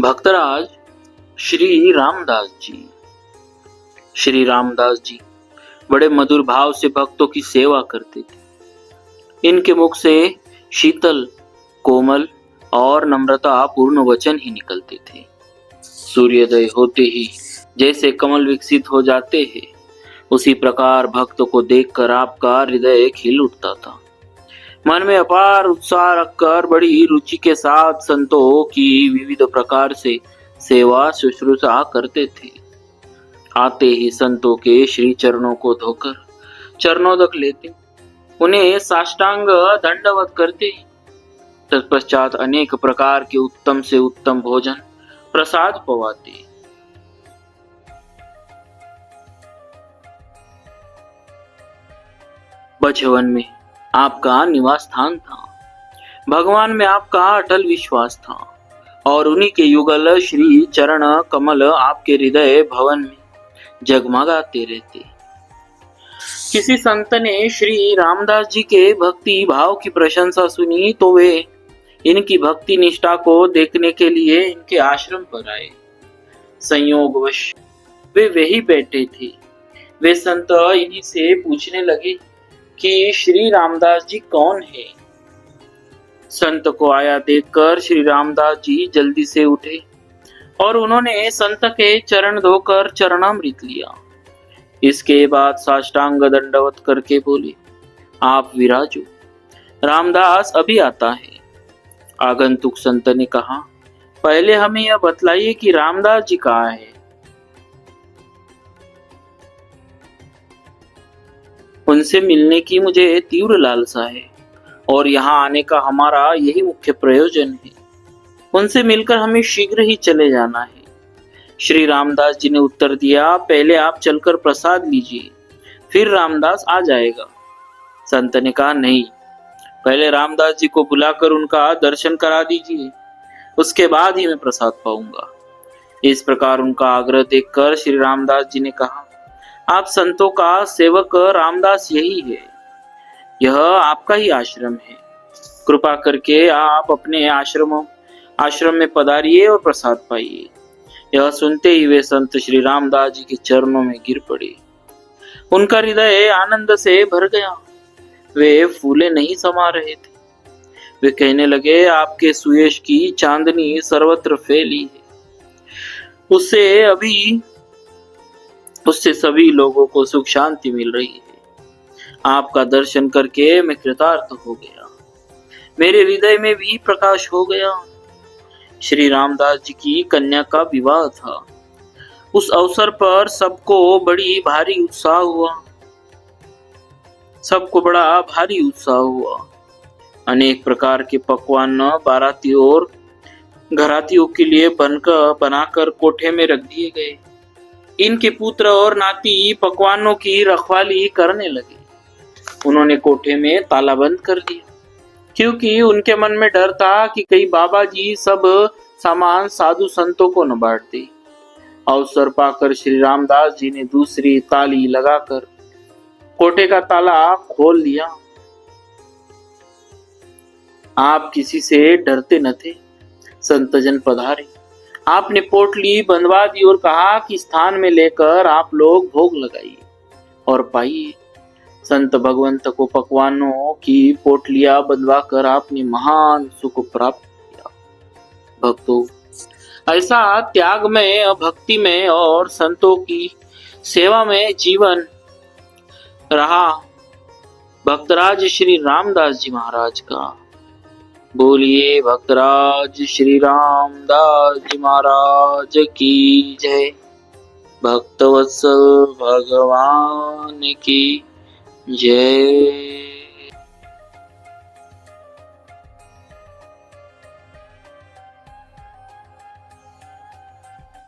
भक्तराज श्री रामदास जी। श्री रामदास जी बड़े मधुर भाव से भक्तों की सेवा करते थे। इनके मुख से शीतल, कोमल और नम्रता पूर्ण वचन ही निकलते थे। सूर्योदय होते ही जैसे कमल विकसित हो जाते हैं, उसी प्रकार भक्त को देखकर आपका हृदय खिल उठता था। मन में अपार उत्साह रखकर बड़ी रुचि के साथ संतों की विविध प्रकार से सेवा शुश्रूषा करते थे। आते ही संतों के श्री चरणों को धोकर चरणोदक लेते, उन्हें साष्टांग दंडवत करते। तत्पश्चात अनेक प्रकार के उत्तम से उत्तम भोजन प्रसाद पवाते। बछवन में आपका निवास स्थान था। भगवान में आपका अटल विश्वास था और उन्हीं के युगल श्री चरण कमल आपके हृदय भवन में जगमगाते रहते। किसी संत ने श्री रामदास जी के भक्ति भाव की प्रशंसा सुनी तो वे इनकी भक्ति निष्ठा को देखने के लिए इनके आश्रम पर आए। संयोगवश वे वही बैठे थे। वे संत इन्हीं से पूछने लगे कि श्री रामदास जी कौन है। संत को आया देखकर श्री रामदास जी जल्दी से उठे और उन्होंने संत के चरण धोकर चरणामृत लिया। इसके बाद साष्टांग दंडवत करके बोले, आप विराजो, रामदास अभी आता है। आगंतुक संत ने कहा, पहले हमें यह बतलाइए कि रामदास जी कहाँ है। उनसे मिलने की मुझे तीव्र लालसा है और यहाँ आने का हमारा यही मुख्य प्रयोजन है। उनसे मिलकर हमें शीघ्र ही चले जाना है। श्री रामदास जी ने उत्तर दिया, पहले आप चलकर प्रसाद लीजिए, फिर रामदास आ जाएगा। संत ने कहा, नहीं, पहले रामदास जी को बुलाकर उनका दर्शन करा दीजिए, उसके बाद ही मैं प्रसाद पाऊंगा। इस प्रकार उनका आग्रह देखकर श्री रामदास जी ने कहा, आप संतों का सेवक रामदास यही है, यह आपका ही आश्रम है। कृपा करके आप अपने आश्रम में पधारिए और प्रसाद पाइए। यह सुनते ही वे संत श्री रामदास जी के चरणों में गिर पड़े। उनका हृदय आनंद से भर गया। वे फूले नहीं समा रहे थे। वे कहने लगे, आपके सुयश की चांदनी सर्वत्र फैली है, उससे सभी लोगों को सुख शांति मिल रही है। आपका दर्शन करके मैं कृतार्थ हो गया। मेरे हृदय में भी प्रकाश हो गया। श्री रामदास जी की कन्या का विवाह था। उस अवसर पर सबको बड़ा भारी उत्साह हुआ। अनेक प्रकार के पकवान बारातियों और घरातियों के लिए बनाकर कोठे में रख दिए गए। इनके पुत्र और नाती पकवानों की रखवाली करने लगे। उन्होंने कोठे में ताला बंद कर दिया, क्योंकि उनके मन में डर था कि कहीं बाबा जी सब सामान साधु संतों को न बांट दे। अवसर पाकर श्री रामदास जी ने दूसरी ताली लगाकर कोठे का ताला खोल लिया। आप किसी से डरते न थे। संतजन पधारे। आपने पोटली बंधवा दी और कहा कि स्थान में लेकर आप लोग भोग लगाइए और पाइए। संत भगवंत को पकवानों की पोटलियां बंधवा कर आपने महान सुख प्राप्त किया। भक्तों, ऐसा त्याग में, भक्ति में और संतों की सेवा में जीवन रहा भक्तराज श्री रामदास जी महाराज का। बोलिए भक्तराज श्री रामदास जी महाराज की जय। भक्तवत्सल भगवान की जय।